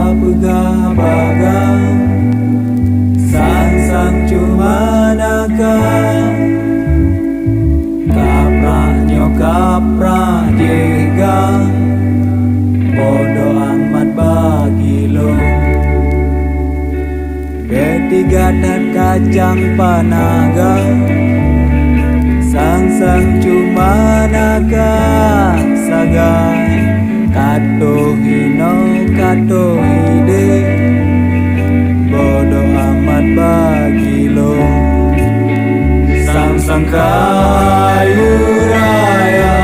Kapegah-bagah sang cuma naga kapraknya kaprak jega bodo amat bagi lo ketiga dan kacang panaga sang cuma naga sagai kato hino kato ide bodo amat bagi lo sang kayu raya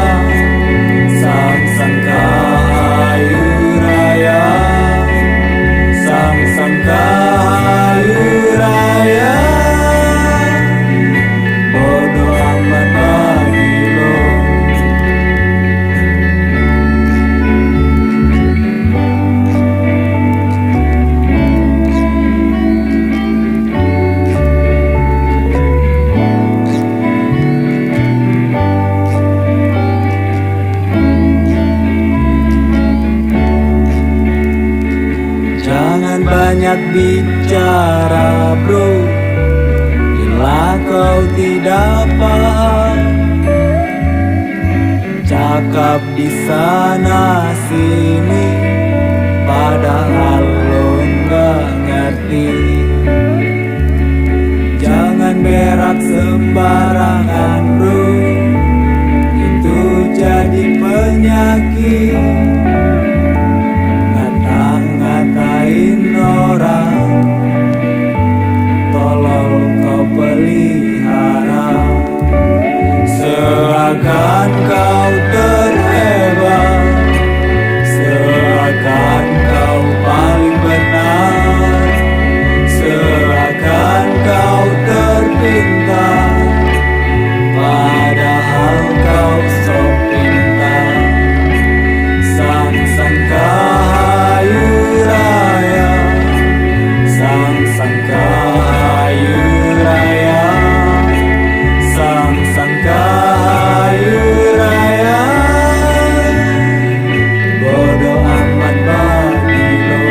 sang kayu raya sang kayu raya bodo amat bagi lo. Jangan banyak bicara bro, bila kau tidak paham. Cakap di sana sini, padahal lo nggak ngerti. Jangan berak sembarangan bro, itu jadi penyakit. Ngatain orang, tolol kau pelihara, seakan kau terhebat, seakan kau paling benar, seakan kau terpintar, padahal kau sok pintar. Sang kayu raya, sang kayu raya, sang kayu raya, bodo amat bagi lo.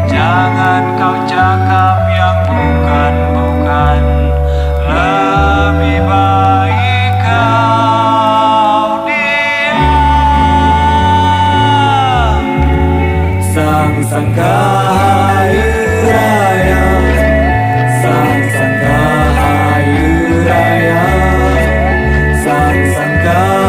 Jangan kau cakap yang bukan-bukan, lebih baik kau diam. Sang kayu raya, sang kayu raya, sang kayu